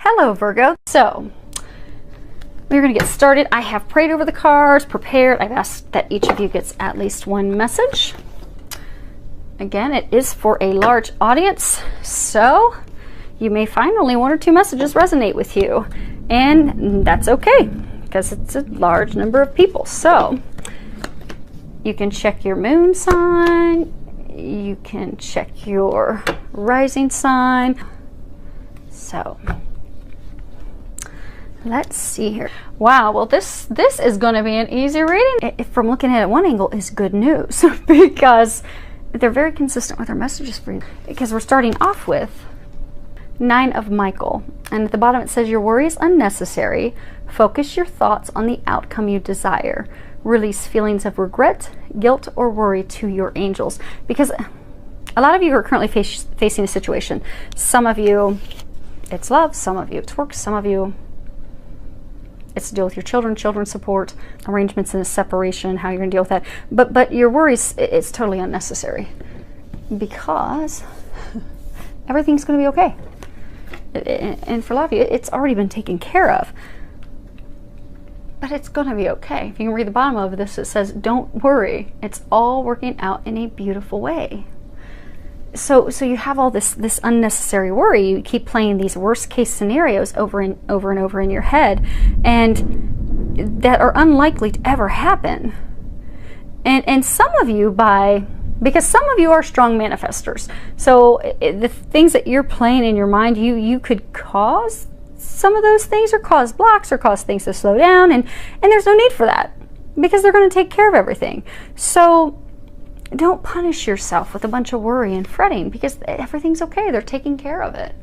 Hello, Virgo. So we're going to get started. I have prayed over the cards, prepared. I've asked that each of you gets at least one message. Again, it is for a large audience, so you may find only one or two messages resonate with you, and that's okay because it's a large number of people. So you can check your moon sign, you can check your rising sign. So let's see here. Wow, well this is going to be an easy reading. From looking at it one angle is good news because they're very consistent with their messages for you. Because we're starting off with 9 of Michael, and at the bottom it says your worry is unnecessary. Focus your thoughts on the outcome you desire. Release feelings of regret, guilt, or worry to your angels. Because a lot of you are currently facing a situation. Some of you, it's love. Some of you, it's work. Some of you, it's to deal with your children support, arrangements in a separation, how you're going to deal with that. But your worries, it's totally unnecessary because everything's going to be okay. And for a lot of you, it's already been taken care of. But it's going to be okay. If you can read the bottom of this, it says, don't worry. It's all working out in a beautiful way. So you have all this unnecessary worry. You keep playing these worst case scenarios over and over in your head, and that are unlikely to ever happen. And some of you, because some of you are strong manifestors, so the things that you're playing in your mind, you could cause some of those things, or cause blocks, or cause things to slow down, and there's no need for that because they're going to take care of everything. So don't punish yourself with a bunch of worry and fretting because everything's okay. They're taking care of it.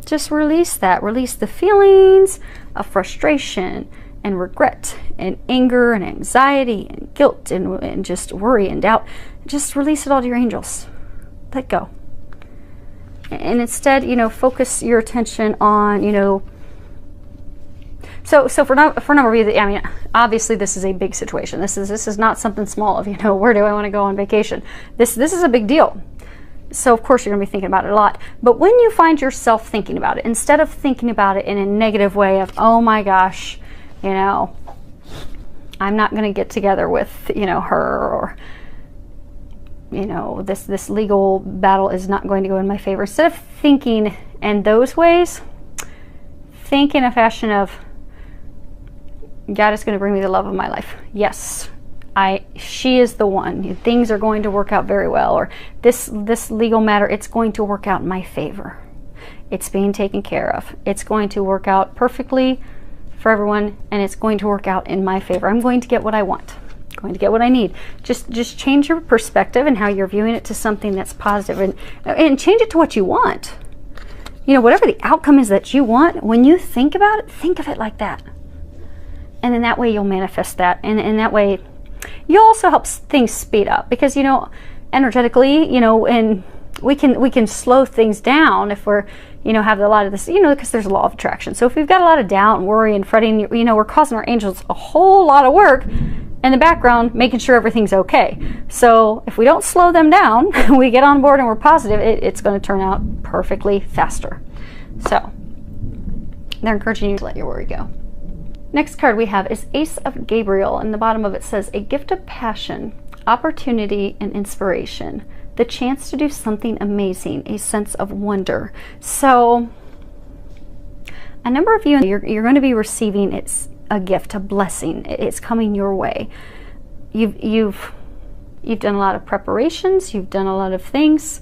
Just release that. Release the feelings of frustration and regret and anger and anxiety and guilt and just worry and doubt. Just release it all to your angels. Let go. And instead, focus your attention on, So for a number of you, I mean, obviously this is a big situation. This is not something small of, where do I want to go on vacation? This is a big deal. So of course you're going to be thinking about it a lot. But when you find yourself thinking about it, instead of thinking about it in a negative way of, oh my gosh, I'm not going to get together with, her, or, this legal battle is not going to go in my favor. Instead of thinking in those ways, think in a fashion of, God is going to bring me the love of my life. Yes, she is the one. Things are going to work out very well. Or this legal matter, it's going to work out in my favor. It's being taken care of. It's going to work out perfectly for everyone, and it's going to work out in my favor. I'm going to get what I want. I'm going to get what I need. Just change your perspective and how you're viewing it to something that's positive, and change it to what you want. Whatever the outcome is that you want, when you think about it, think of it like that. And then that way you'll manifest that. And that way you'll also help things speed up. Because, energetically, and we can slow things down if we're, have a lot of this, because there's a law of attraction. So if we've got a lot of doubt and worry and fretting, we're causing our angels a whole lot of work in the background, making sure everything's okay. So if we don't slow them down, we get on board and we're positive, it's going to turn out perfectly faster. So they're encouraging you to let your worry go. Next card we have is Ace of Gabriel, and the bottom of it says, a gift of passion, opportunity, and inspiration. The chance to do something amazing, a sense of wonder. So a number of you, you're going to be receiving a gift, a blessing. It's coming your way. You've done a lot of preparations. You've done a lot of things.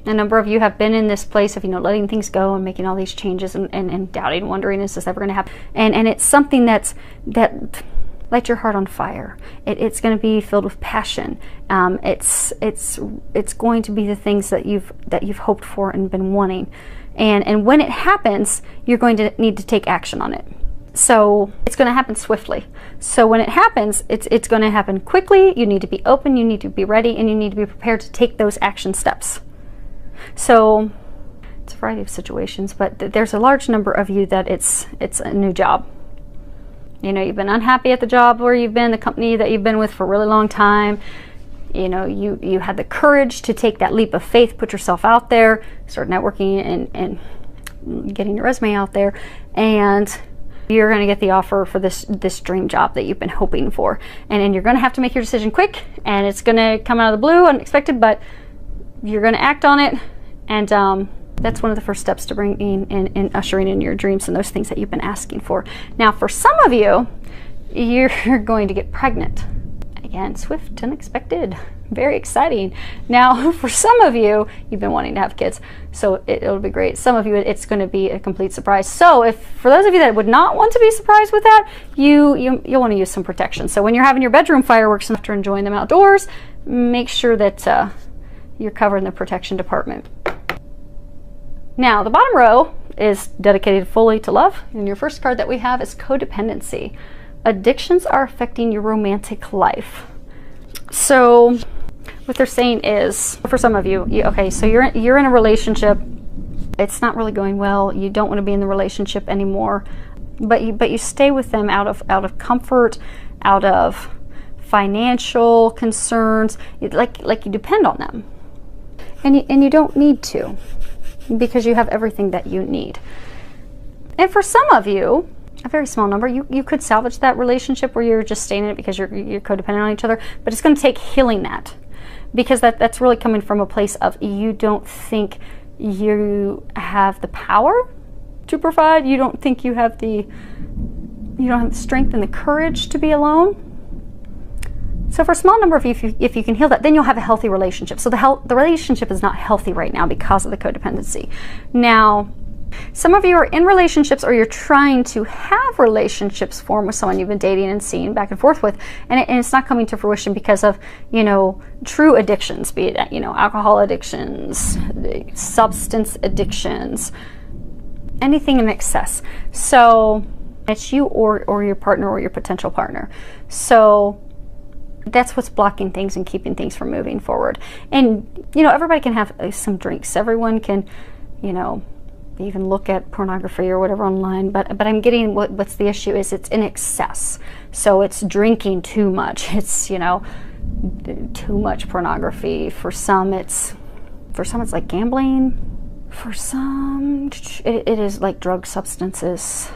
A number of you have been in this place of, letting things go and making all these changes and doubting, wondering, is this ever going to happen? And it's something that light your heart on fire. It's going to be filled with passion. It's going to be the things that you've hoped for and been wanting. And when it happens, you're going to need to take action on it. So it's going to happen swiftly. So when it happens, it's going to happen quickly. You need to be open, you need to be ready, and you need to be prepared to take those action steps. So it's a variety of situations, but there's a large number of you that it's a new job. You've been unhappy at the job where you've been, the company that you've been with for a really long time. You had the courage to take that leap of faith, put yourself out there, start networking, and getting your resume out there, and you're going to get the offer for this dream job that you've been hoping for. And you're going to have to make your decision quick, and it's going to come out of the blue, unexpected, but you're going to act on it. And that's one of the first steps to bringing in and ushering in your dreams and those things that you've been asking for. Now, for some of you, you're going to get pregnant. Again, swift, unexpected, very exciting. Now, for some of you, you've been wanting to have kids, so it'll be great. Some of you, it's going to be a complete surprise. So for those of you that would not want to be surprised with that, you'll want to use some protection. So when you're having your bedroom fireworks after enjoying them outdoors, make sure that you're covered in the protection department. Now, the bottom row is dedicated fully to love, and your first card that we have is codependency. Addictions are affecting your romantic life. So what they're saying is, for some of you, okay, so you're in a relationship, it's not really going well, you don't want to be in the relationship anymore, but you stay with them out of comfort, out of financial concerns, like you depend on them, and you don't need to, because you have everything that you need. And for some of you, a very small number, you could salvage that relationship where you're just staying in it because you're codependent on each other, but it's going to take healing that, because that's really coming from a place of you don't think you have the power to provide, you don't think you don't have the strength and the courage to be alone. So for a small number of you, if you can heal that, then you'll have a healthy relationship. So the relationship is not healthy right now because of the codependency. Now, some of you are in relationships, or you're trying to have relationships form with someone you've been dating and seeing back and forth with, and it's not coming to fruition because of, true addictions, be it, alcohol addictions, substance addictions, anything in excess. So it's you or your partner or your potential partner. So that's what's blocking things and keeping things from moving forward. And, everybody can have some drinks. Everyone can, even look at pornography or whatever online, but I'm getting what's the issue is it's in excess. So it's drinking too much. It's, too much pornography. For some it's like gambling. For some it is like drug substances.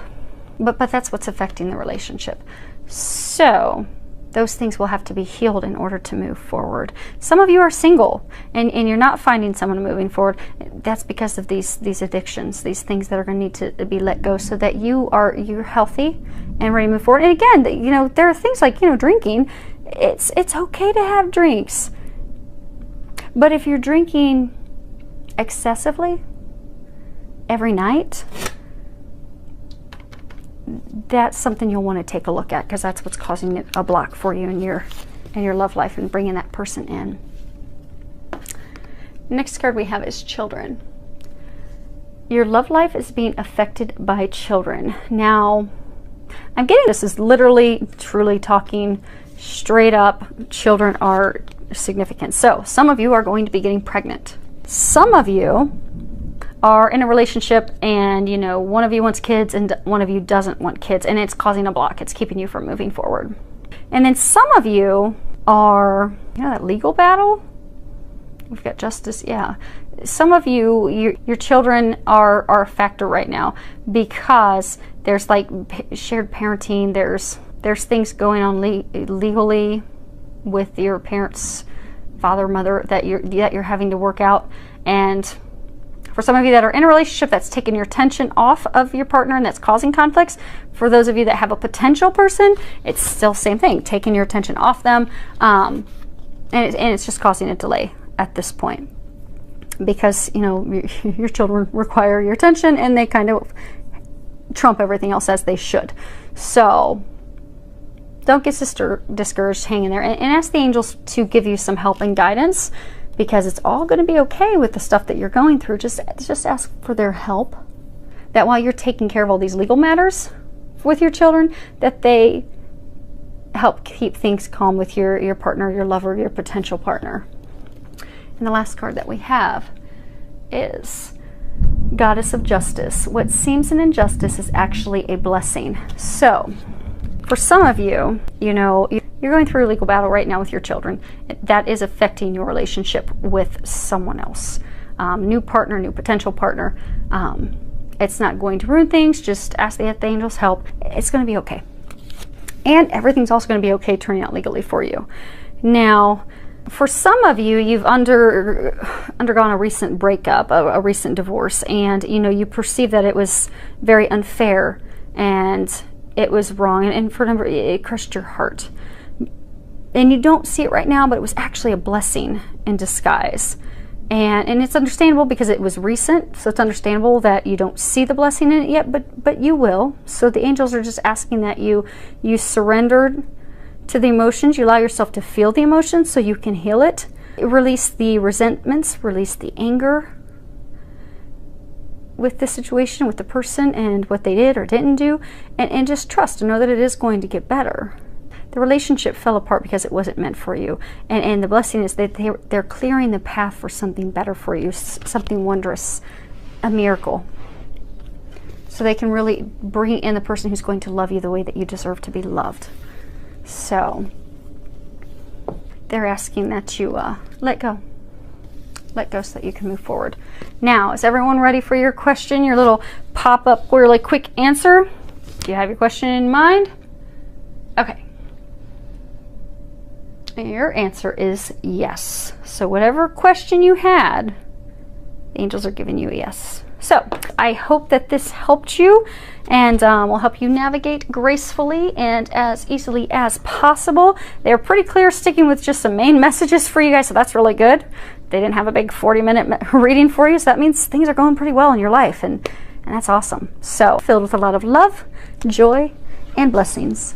But that's what's affecting the relationship. So those things will have to be healed in order to move forward. Some of you are single and you're not finding someone moving forward. That's because of these addictions, these things that are going to need to be let go, so that you're healthy and ready to move forward. And again, there are things like, drinking. It's okay to have drinks. But if you're drinking excessively every night, that's something you'll want to take a look at, because that's what's causing a block for you in your love life and bringing that person in. Next card we have is children. Your love life is being affected by children. Now, I'm getting this is literally, truly talking straight up. Children are significant. So some of you are going to be getting pregnant. Some of you are in a relationship and one of you wants kids and one of you doesn't want kids, and it's causing a block. It's keeping you from moving forward. And then some of you are, that legal battle. We've got justice. Yeah. Some of you, your children are a factor right now, because there's like shared parenting. There's things going on legally with your parents, father, mother, that you're having to work out. And for some of you that are in a relationship, that's taking your attention off of your partner and that's causing conflicts. For those of you that have a potential person, it's still the same thing, taking your attention off them. And it's just causing a delay at this point, because, your children require your attention and they kind of trump everything else, as they should. So don't get discouraged, hang in there, and ask the angels to give you some help and guidance, because it's all going to be okay with the stuff that you're going through. Just ask for their help, that while you're taking care of all these legal matters with your children, that they help keep things calm with your partner, your lover, your potential partner. And the last card that we have is Goddess of Justice. What seems an injustice is actually a blessing. So for some of you, you're going through a legal battle right now with your children. That is affecting your relationship with someone else. New partner, new potential partner. It's not going to ruin things. Just ask the angels help. It's going to be okay. And everything's also going to be okay turning out legally for you. Now, for some of you, you've undergone a recent breakup, a recent divorce, and you know, you perceive that it was very unfair and it was wrong, and for a number, it crushed your heart. And you don't see it right now, but it was actually a blessing in disguise. And it's understandable because it was recent, so it's understandable that you don't see the blessing in it yet, but you will. So the angels are just asking that you surrendered to the emotions, you allow yourself to feel the emotions so you can heal it. Release the resentments, release the anger with the situation, with the person, and what they did or didn't do, and just trust and know that it is going to get better. The relationship fell apart because it wasn't meant for you. And the blessing is that they're clearing the path for something better for you, something wondrous, a miracle. So they can really bring in the person who's going to love you the way that you deserve to be loved. So they're asking that you let go. Let go so that you can move forward. Now, is everyone ready for your question, your little pop-up really quick answer? Do you have your question in mind? Okay. Your answer is yes. So whatever question you had, the angels are giving you a yes. So I hope that this helped you and will help you navigate gracefully and as easily as possible. They're pretty clear, sticking with just some main messages for you guys, so that's really good. They didn't have a big 40-minute reading for you, so that means things are going pretty well in your life, and that's awesome. So filled with a lot of love, joy, and blessings.